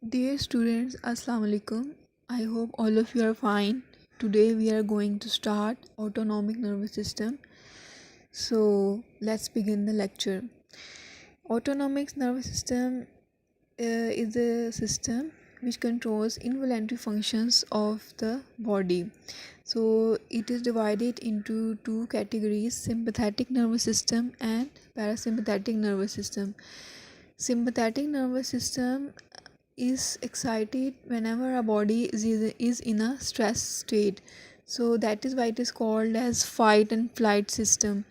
Dear students, Assalamu alaikum. I hope all of you are fine. Today we are going to start autonomic nervous system. So let's begin the lecture. Autonomic nervous system is a system which controls involuntary functions of the body. So it is divided into two categories: sympathetic nervous system and parasympathetic nervous system. Sympathetic nervous system is excited whenever our body is in a stress state, so that is why it is called as fight and flight system,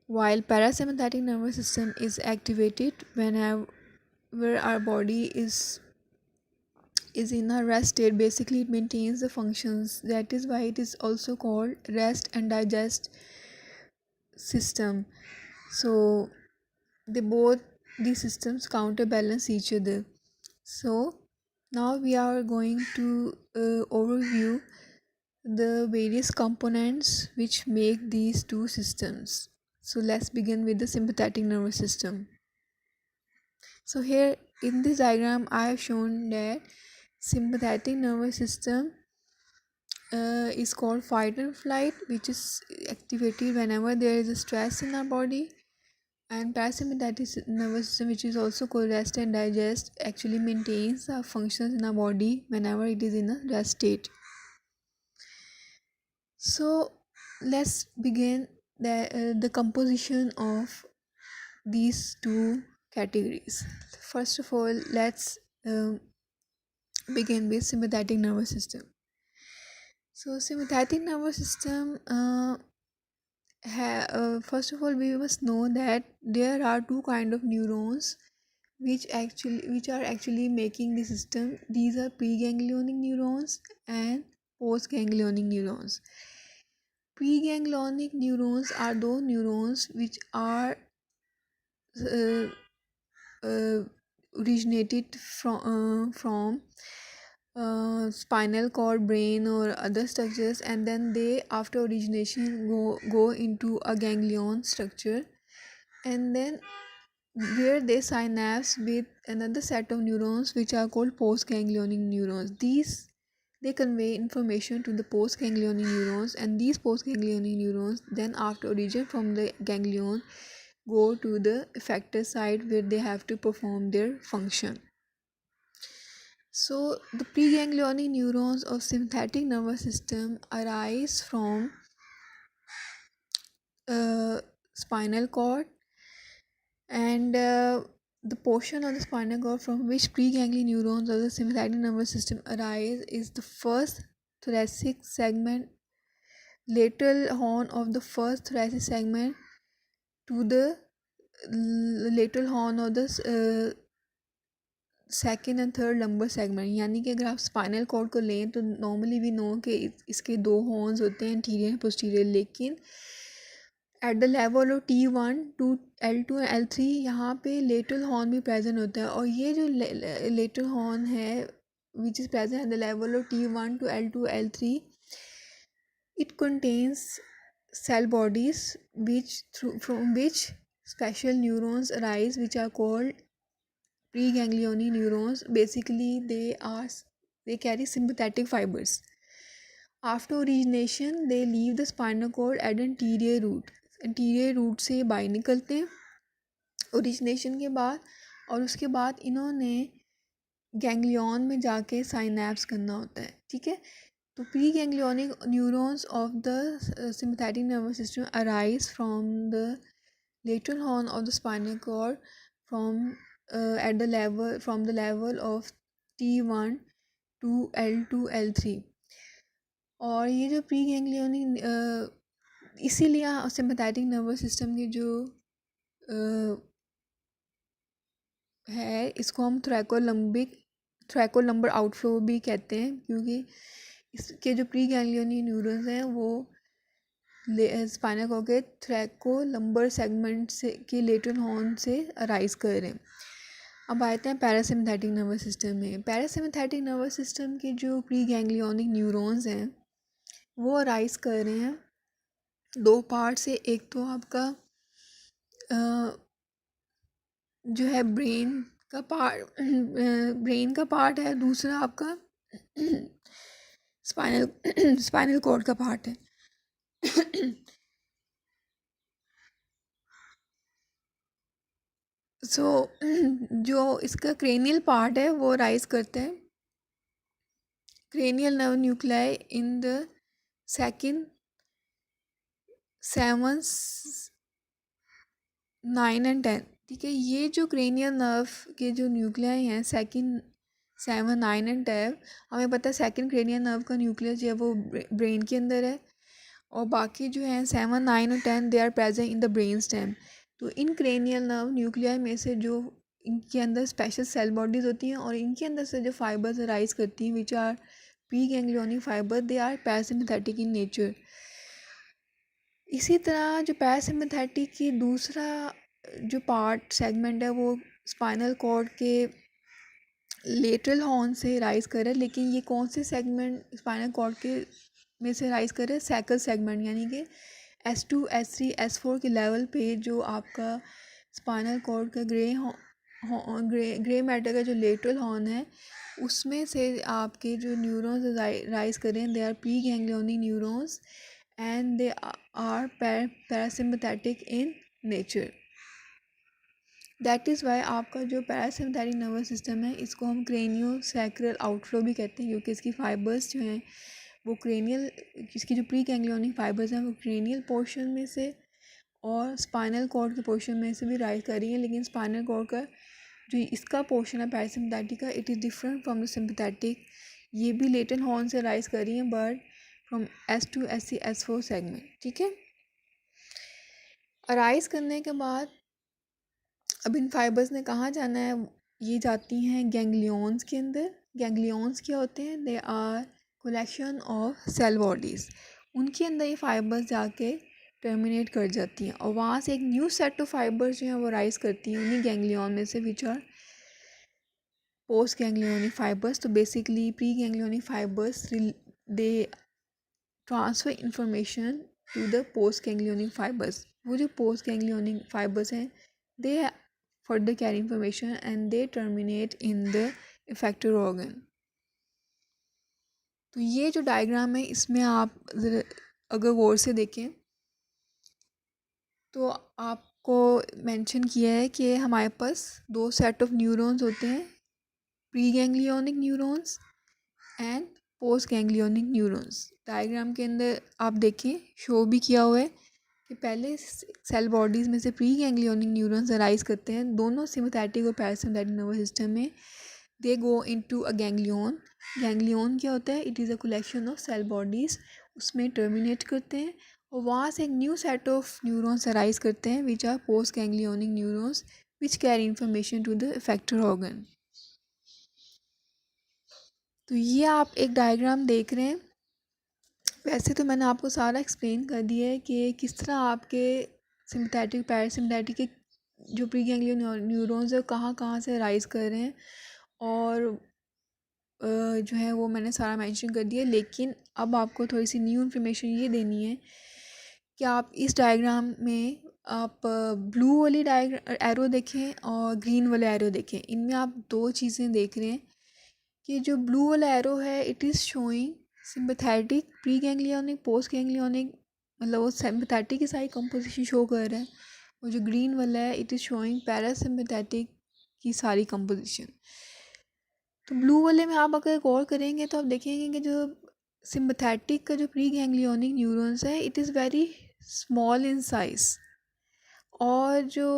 while parasympathetic nervous system is activated whenever our body is in a rest state. Basically it maintains the functions, that is why it is also called rest and digest system. So they both these systems counterbalance each other. So now we are going to overview the various components which make these two systems. So let's begin with the sympathetic nervous system. So here in this diagram I have shown that sympathetic nervous system is called fight and flight, which is activated whenever there is a stress in our body, and parasympathetic nervous system, which is also called rest and digest, actually maintains our functions in our body whenever it is in a rest state. So let's begin the composition of these two categories. First of all, let's begin with sympathetic nervous system. So sympathetic nervous system, first of all we must know that there are two kind of neurons which are actually making the system. These are preganglionic neurons and postganglionic neurons. Preganglionic neurons are those neurons which are uh, uh, originated from spinal cord, brain or other structures, and then they after origination go into a ganglion structure, and then where they synapse with another set of neurons which are called postganglionic neurons. These they convey information to the postganglionic neurons, and these postganglionic neurons then after origin from the ganglion go to the effector side where they have to perform their function. So the preganglionic neurons of sympathetic nervous system arise from spinal cord, and the portion of the spinal cord from which preganglionic neurons of the sympathetic nervous system arise is the first thoracic segment, lateral horn of the first thoracic segment to the lateral horn of the second and third lumbar segment. यानी कि अगर आप spinal cord को लें तो normally we know कि इसके दो हॉर्न्स होते हैं, एंटीरियर पोस्टीरियर, लेकिन at the level of T1 to L2 and L3 यहाँ पे लेटरल हॉर्न भी प्रेजेंट होता है. और ये जो लेटरल हॉर्न है which is present at the level of T1 to L2 L3, it contains cell bodies from which special neurons arise which are called preganglionic neurons. Basically they carry sympathetic fibers. After origination they leave the spinal cord at anterior root. anterior root से बाहर निकलते हैं origination के बाद, और उसके बाद इन्होंने गैंग्लियन में जाके साइनैप्स करना होता है. ठीक है, तो pre ganglionic neurons of the sympathetic nervous system arise from the lateral horn of the spinal cord at the level of T1 to L2 L3. और ये जो प्री गैंग्लियोनिक इसीलिए सिंपैथेटिक नर्वस सिस्टम की जो है इसको हम थ्रैकोलम्बर आउटफ्लो भी कहते हैं, क्योंकि इसके जो प्री गैंग्लियोनिक न्यूरॉन्स हैं वो स्पाइनल कॉर्ड के थ्रैकोलम्बर सेगमेंट से के लेटरल हॉर्न से अराइज कर रहे हैं. अब आते हैं पैरासिम्पैथेटिक नर्वस सिस्टम में. पैरासिम्पैथेटिक नर्वस सिस्टम के जो प्री गैंग्लियोनिक न्यूरॉन्स हैं वो अराइज कर रहे हैं दो पार्ट से. एक तो आपका जो है ब्रेन का पार्ट ब्रेन का पार्ट है, दूसरा आपका स्पाइनल स्पाइनल कॉर्ड का पार्ट है। सो जो इसका क्रेनियल पार्ट है वो राइज करते हैं cranial nerve nuclei in the second, 7, 9 and 10। ठीक है, ये जो क्रेनियल नर्व के जो न्यूक्लियाई हैं सेकंड, 7, 9 एंड 10, हमें पता है सेकंड क्रेनियल नर्व का न्यूक्लियस जो है वो ब्रेन के अंदर है, और बाकी जो हैं 7, 9 और 10 they are present in the brain stem. तो इन क्रेनियल नर्व न्यूक्लियाई में से जो इनके अंदर स्पेशल सेल बॉडीज़ होती हैं और इनके अंदर से जो फाइबर्स राइज करती हैं which are pre ganglionic fibre, they are parasympathetic in nature. इसी तरह जो पैरासिम्पैथेटिक की दूसरा जो पार्ट सेगमेंट है वो स्पाइनल कॉर्ड के लेटरल हॉर्न से राइज कर रहा है, लेकिन ये कौन से सेगमेंट स्पाइनल कॉर्ड के में से राइज कर रहा है? सैकल सेगमेंट, यानी कि S2, S3, S4 के लेवल पे जो आपका स्पाइनल कॉर्ड का ग्रे मैटर का जो लेटरल हॉर्न है उसमें से आपके जो न्यूरॉन्स राइज कर रहे हैं, they are pre ganglionic neurons and they are parasympathetic in nature. That is why आपका जो पैरासिम्पैथेटिक नर्वस सिस्टम है इसको हम क्रेनियो सैक्रल आउटफ्लो भी कहते हैं, क्योंकि इसकी फाइबर्स जो हैं वो क्रेनियल, इसकी जो प्री गैंग्लियोनिक फाइबर्स हैं वो क्रेनियल पोर्शन में से और स्पाइनल कॉर्ड के पोर्शन में से भी राइज कर रही हैं, लेकिन स्पाइनल कॉर्ड का जो इसका पोर्शन है पैरासिम्पैथेटिक का, it is different from the sympathetic. ये भी लेटन हॉर्न से राइज कर रही हैं but from S2, S3, S4 segment. ठीक है, अराइज करने के बाद अब इन फाइबर्स ने कहाँ जाना है? ये जाती हैं गैंग्लियंस के अंदर। गैंग्लियंस क्या होते हैं? They are collection of cell bodies. उनके अंदर ये फाइबर्स जाके टर्मिनेट कर जाती हैं और वहाँ से एक न्यू सेट ऑफ फाइबर्स जो हैं वो राइज करती हैं उन्हीं गैंग्लियन में से, which are post ganglionic fibres. तो basically pre ganglionic fibres they transfer information to the post ganglionic fibres. वो जो पोस्ट गैंग्लियोनिक फाइबर्स हैं दे further carry information and they terminate in the effector organ। तो ये जो diagram है इसमें आप अगर गौर से देखें तो आपको मेंशन किया है कि हमारे पास दो सेट ऑफ न्यूरॉन्स होते हैं, pre ganglionic neurons and post ganglionic neurons. Diagram के अंदर आप देखें शो भी किया हुआ है कि पहले सेल बॉडीज़ में से प्री गैंग्लियोनिक न्यूरॉन्स अराइज करते हैं दोनों सिम्पैथेटिक और पैरासिम्पैथेटिक नर्वस सिस्टम में। They go into a ganglion. Ganglion क्या होता है? It is a collection of cell bodies, उसमें टर्मिनेट करते हैं और वहाँ से एक new set of neurons arise करते हैं which are post ganglionic neurons which carry information to the effector organ. तो ये आप एक डायग्राम देख रहे हैं। वैसे तो मैंने आपको सारा एक्सप्लेन कर दिया है कि किस तरह आपके सिम्पैथेटिक पैरासिम्पैथेटिक के जो प्री गैंग्लियन न्यूरॉन्स है कहाँ कहाँ से राइज कर रहे हैं और जो है वो मैंने सारा मेंशन कर दिया। लेकिन अब आपको थोड़ी सी न्यू इन्फॉर्मेशन ये देनी है कि आप इस डायग्राम में आप ब्लू वाली एरो देखें और ग्रीन वाला एरो देखें। इनमें आप दो चीज़ें देख रहे हैं कि जो ब्लू वाला एरो है it is showing sympathetic pre ganglionic post ganglionic, मतलब वो सिम्पैथेटिक की सारी कंपोजिशन शो कर रहा है, और जो ग्रीन वाला है इट इज़ शोइंग पैरासिम्पैथेटिक की सारी कंपोजिशन। तो ब्लू वाले में आप अगर गौर करेंगे तो आप देखेंगे कि जो सिम्पैथेटिक का जो प्री गैंग्लियोनिक न्यूरॉन्स है it is very small in size, और जो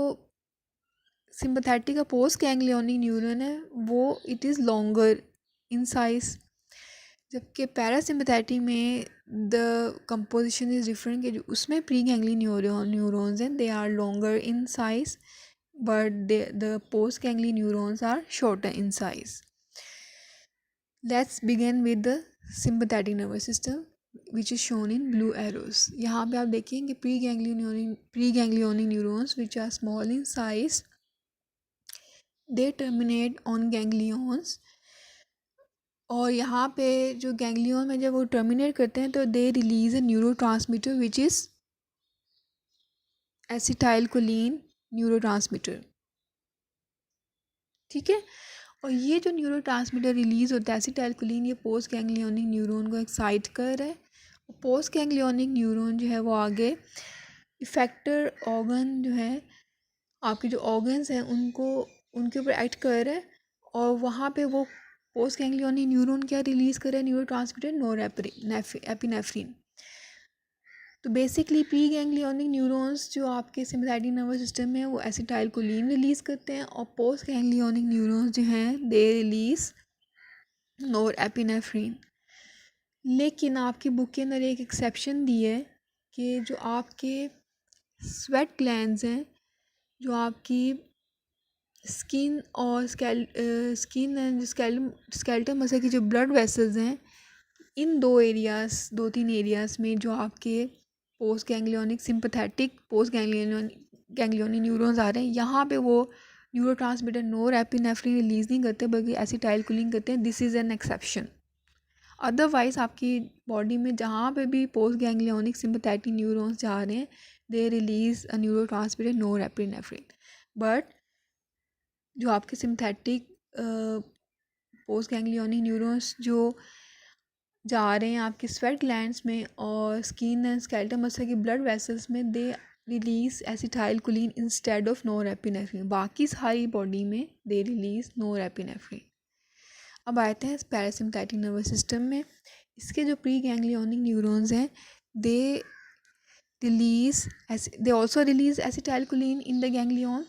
सिम्पैथेटिक का पोस्ट गैंग्लियोनिक न्यूरॉन है वो it is longer in size. जबकि पैरासिम्पैथेटिक में द कंपोजिशन इज़ डिफरेंट, कि जो उसमें प्री गैंग्लियन न्यूरॉन्स हैं they are longer in size but the post ganglion neurons are shorter in size. Let's begin with the sympathetic nervous system which is shown in blue arrows। यहाँ पे आप देखेंगे pre-ganglionic neurons which are small in size, they terminate on ganglions। और यहाँ पे जो ganglion में जब वो टर्मिनेट करते हैं तो they release a neurotransmitter which is acetylcholine neurotransmitter. ठीक है। और ये जो न्यूरो ट्रांसमीटर रिलीज़ होता है एसिटाइलकोलिन, ये पोस्ट गैंग्लियोनिक न्यूरॉन को एक्साइट कर रहा है। पोस्ट गैंग्लियोनिक न्यूरॉन जो है वो आगे इफेक्टर ऑर्गन जो है, आपके जो ऑर्गन्स हैं उनको उनके ऊपर एक्ट कर रहा है, और वहाँ पे वो पोस्ट गैंग्लियोनिक न्यूरॉन क्या रिलीज़ कर रहा है, न्यूरो ट्रांसमीटर नोरेपिनेफ्रिन। तो बेसिकली प्री गैंग्लियोनिक न्यूरॉन्स जो आपके सिम्पैथेटिक नर्वस सिस्टम में वो एसिटाइलकोलिन रिलीज़ करते हैं, और पोस्ट गैंग्लियोनिक न्यूरॉन्स जो हैं दे रिलीज़ नोरेपिनेफ्रिन। लेकिन आपकी बुक के अंदर एक एक्सेप्शन दी है कि जो आपके स्वेट ग्लैंड्स हैं, जो आपकी स्किन और स्किन एंड स्केलेटल मसल की जो ब्लड वेसल्स हैं, इन दो तीन एरियाज़ में जो आपके post ganglionic sympathetic post ganglionic neurons आ रहे हैं, यहाँ पे वो न्यूरो ट्रांसमीटर नोरेपिनेफ्रिन रिलीज़ नहीं करते बल्कि एसिटाइलकोलिन करते हैं। This is an exception. Otherwise आपकी बॉडी में जहाँ पे भी पोस्ट गैंग्लियोनिक सिंपैथेटिक न्यूरॉन्स जा रहे हैं, they release a neurotransmitter norepinephrine. But जो आपके सिंपैथेटिक पोस्ट गैंग्लियोनिक न्यूरॉन्स जो जा रहे हैं आपके स्वेट ग्लैंड्स में और स्किन एंड स्केलेटल मसल की ब्लड वेसल्स में, they release acetylcholine instead of norepinephrine. बाकी सारी बॉडी में दे रिलीज़ नोरेपिनेफ्रिन। अब आते हैं पैरासिम्पैथेटिक नर्वस सिस्टम में। इसके जो प्री गैंग्लियोनिक न्यूरॉन्स हैं, they also release acetylcholine in the ganglion,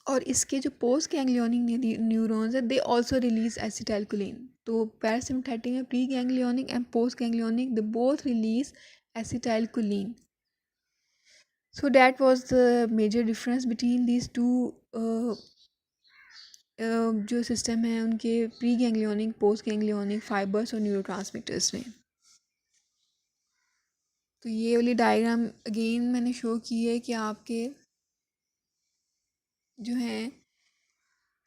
और इसके जो पोस्ट गैंग्लियोनिक न्यूरॉन्स है दे ऑल्सो रिलीज एसिटाइलकोलिन। तो पैरासिम्पैथेटिक में pre ganglionic and post ganglionic they both release acetylcholine. So that was the major difference between these two जो system है उनके pre ganglionic post ganglionic fibres और neurotransmitters में। तो ये वाली डायग्राम अगेन मैंने शो की है कि आपके जो हैं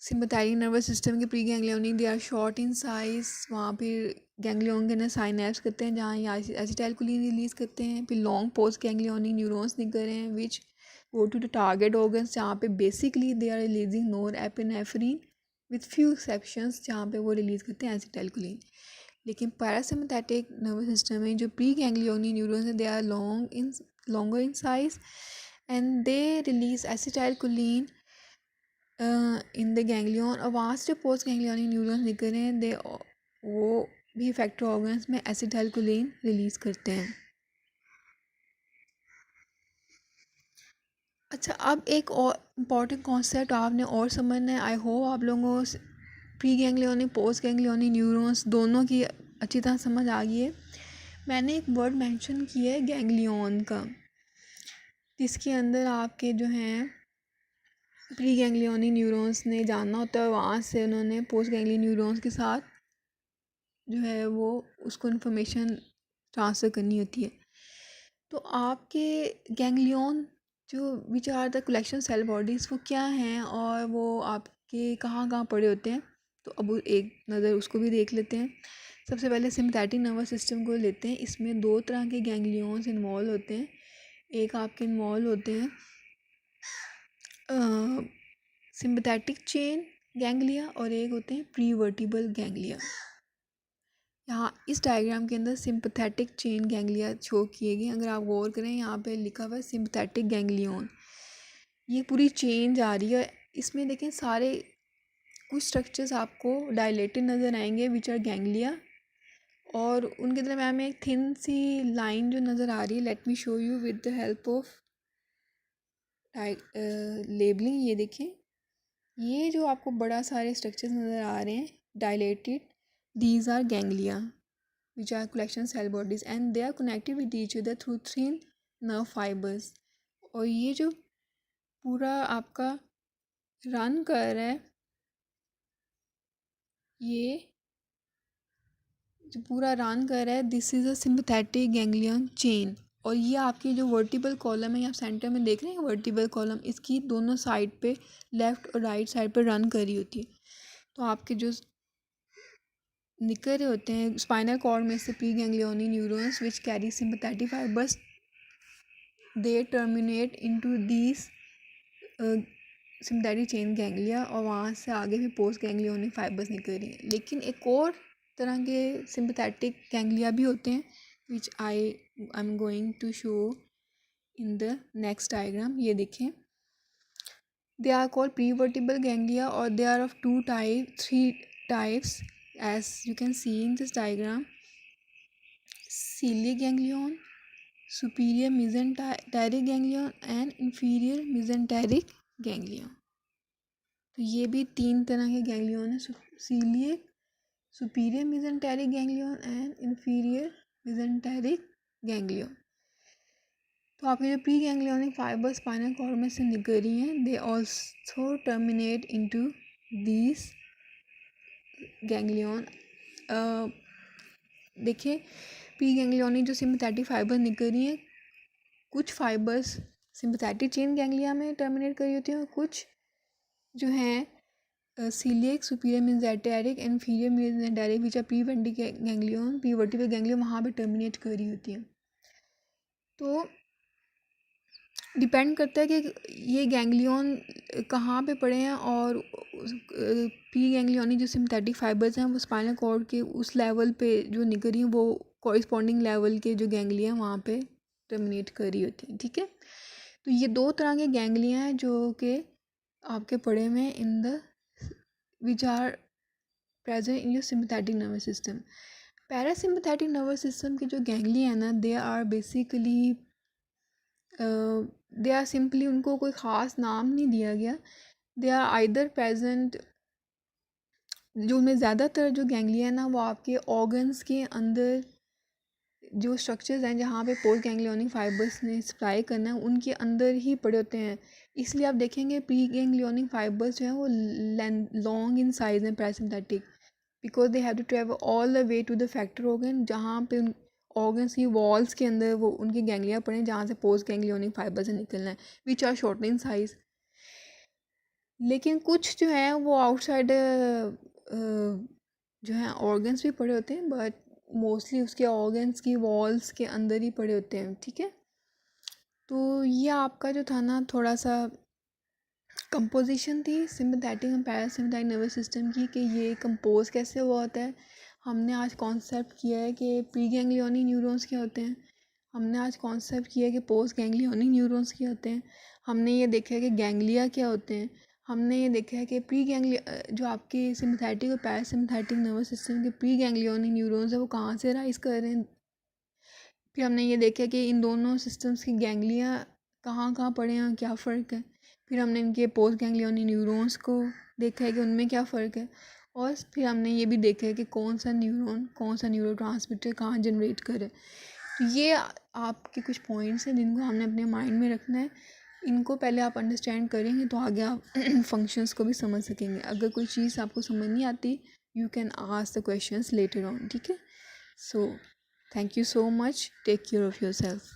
सिम्पैथेटिक नर्वस सिस्टम के pre ganglionic they are short in size, वहाँ फिर गैंग्लियन के अंदर साइनेप्स करते हैं जहाँ ये एसिटाइलकोलिन रिलीज़ करते हैं। फिर लॉन्ग पोस्ट गैंग्लियोनिक न्यूरॉन्स निकल रहे हैं which go to the target organs, जहाँ पे basically they are releasing norepinephrine with few exceptions, जहाँ पे वो रिलीज़ करते हैं एसिटाइलकोलिन। लेकिन पैरासिम्पैथेटिक नर्वस सिस्टम में जो प्री गैंग्लियोनिक न्यूरॉन्स हैं they are longer in size and they release acetylcholine in the ganglion, और वहाँ से जो पोस्ट गैंग्लियोनिक न्यूरॉन्स निकल रहे हैं दे वो भी इफेक्टर ऑर्गन्स में एसिटाइलकोलिन रिलीज़ करते हैं। अच्छा, अब एक और इम्पॉर्टेंट कॉन्सेप्ट आपने और समझना है। आई होप आप लोगों को pre ganglionic post ganglionic neurons दोनों की अच्छी तरह समझ आ गई है। मैंने एक वर्ड मेंशन किया है गैंग्लियन का, जिसके अंदर आपके जो हैं प्री गैंग्लियोनिक न्यूरॉन्स ने जानना होता है, वहाँ से उन्होंने पोस्ट गैंग्लियन न्यूरॉन्स के साथ जो है वो उसको इन्फॉर्मेशन ट्रांसफ़र करनी होती है। तो आपके गैंग्लियन जो which are the collection cell bodies वो क्या हैं और वो आपके कहाँ कहाँ पड़े होते हैं, तो अब एक नज़र उसको भी देख लेते हैं। सबसे पहले सिम्पैथेटिक नर्वस सिस्टम को लेते हैं। इसमें दो तरह के गैंग्लियंस इन्वॉल्व होते हैं। एक आपके इन्वॉल्व होते हैं सिम्पैथेटिक चेन गैंग्लिया और एक होते हैं प्रीवर्टिबल गैंग्लिया। यहाँ इस डायग्राम के अंदर सिम्पैथेटिक चेन गैंग्लिया शो किए गए। अगर आप गौर करें यहाँ पे लिखा हुआ है सिम्पैथेटिक गैंग्लियन, ये पूरी चेन जा रही है। इसमें देखें सारे कुछ स्ट्रक्चर्स आपको डायलेटेड नज़र आएंगे विच आर गैंग्लिया, और उनके दरम्यान में एक थिन सी लाइन जो नज़र आ रही है, let me show you with the help of labelling. ये देखें, ये जो आपको बड़ा सारे स्ट्रक्चर्स नज़र आ रहे हैं dilated, these are ganglia which are collection cell bodies and they are connected with each other through thin nerve fibres. और ये जो पूरा आपका रन कर रहा है, ये जो पूरा रन कर रहा है, this is a sympathetic ganglion chain. और ये आपकी जो वर्टिबल कॉलम है, आप सेंटर में देख रहे हैं वर्टिबल कॉलम, इसकी दोनों साइड पे लेफ़्ट और राइट साइड पे रन करी होती है। तो आपके जो निकल रहे होते हैं स्पाइनल कॉर्ड में से pre ganglionic neurons which carry sympathetic fibres, they terminate into these sympathetic chain ganglia और वहाँ से आगे भी पोस्ट गैंग्लियोनिक फाइबर्स निकल रही हैं। लेकिन एक और तरह के सिंपैथेटिक गैंग्लिया भी होते हैं which I am going to show in the next diagram. ये देखें, they are called prevertebral ganglia or they are of three types as you can see in this diagram: celiac ganglion, superior mesenteric ganglion and inferior mesenteric ganglion। तो ये भी 3 तरह के ganglion है, coeliac, superior mesenteric ganglion and inferior mesenteric ganglion. तो आपके जो pre ganglionic fibre spinal cord में से निकल रही हैं, they also terminate into these ganglion. देखिए, प्री गैंग्लियोनिक जो सिंपैथेटिक फाइबर निकल रही हैं, कुछ फाइबर्स सिंपैथेटिक चेन गैंग्लिया में टर्मिनेट कर रही होती हैं और कुछ जो हैं coeliac, superior mesenteric, inferior mesenteric which are prevertebral ganglion वहाँ पे टर्मिनेट कर रही होती हैं। तो डिपेंड करता है कि ये गैंग्लियन कहाँ पे पड़े हैं और प्री गैंग्लियोनिक जो सिंपैथेटिक फाइबर्स हैं वो स्पाइनल कॉर्ड के उस लेवल पे जो निकल रही हैं वो कॉरिस्पॉन्डिंग लेवल के जो गैंग्लिया हैं वहाँ पे टर्मिनेट कर रही होती हैं। ठीक है, तो ये 2 तरह के गैंग्लिया हैं जो कि आपके पड़े हुए हैं in the which are present in your sympathetic nervous system. Parasympathetic nervous system के जो गैंग्लिया हैं ना, they are basically they are simply, उनको कोई ख़ास नाम नहीं दिया गया, दे आर आइदर प्रेजेंट, जो उनमें ज़्यादातर जो गैंग्लिया है ना वो आपके ऑर्गन्स के अंदर जो स्ट्रक्चर्स हैं जहाँ पे पोस्ट गैंग्लियोनिक फाइबर्स ने सप्लाई करना है उनके अंदर ही पड़े होते हैं। इसलिए आप देखेंगे प्री गैंग्लियोनिक फाइबर्स जो हैं वो लॉन्ग इन साइज हैं parasympathetic, because they have to travel all the way to the effector organ, जहाँ पे उन ऑर्गन्स की वॉल्स के अंदर वो उनके गैंग्लिया पड़े हैं जहाँ से पोस्ट गैंग्लियोनिक फाइबर से निकलना है, which are short in size. लेकिन कुछ जो है वो आउटसाइड जो है ऑर्गन्स भी पड़े होते हैं, बट मोस्टली उसके ऑर्गन्स की वॉल्स के अंदर ही पड़े होते हैं। ठीक है, तो ये आपका जो था ना थोड़ा सा कंपोजिशन थी सिंपैथेटिक और पैरासिम्पैथेटिक नर्वस सिस्टम की, कि ये कंपोज कैसे हुआ होता है। हमने आज कॉन्सेप्ट किया है कि प्री गैंग्लियोनिक न्यूरॉन्स क्या होते हैं, हमने आज कॉन्सेप्ट किया है कि पोस्ट गैंग्लियोनिक न्यूरॉन्स क्या होते हैं, हमने ये देखा है कि गैंग्लिया क्या होते हैं, हमने ये देखा है कि प्री गैंग्लिया जो आपके सिंपैथेटिक और पैरासिम्पैथेटिक नर्वस सिस्टम के प्री गैंग्लियोनिक न्यूरॉन्स है वो कहाँ से राइज कर रहे हैं। फिर हमने ये देखा कि इन दोनों सिस्टम्स की गैंग्लिया कहाँ कहाँ पड़े हैं, क्या फ़र्क है। फिर हमने इनके पोस्ट गैंग्लियोनिक न्यूरॉन्स को देखा है कि उनमें क्या फ़र्क है, और फिर हमने ये भी देखा है कि कौन सा न्यूरॉन कौन सा न्यूरोट्रांसमीटर कहाँ जनरेट करे। तो ये आपके कुछ पॉइंट्स हैं जिनको हमने अपने माइंड में रखना है। इनको पहले आप अंडरस्टैंड करेंगे तो आगे आप फंक्शंस को भी समझ सकेंगे। अगर कोई चीज़ आपको समझ नहीं आती, you can ask the questions later on. ठीक है, सो thank you so much. Take care of yourself.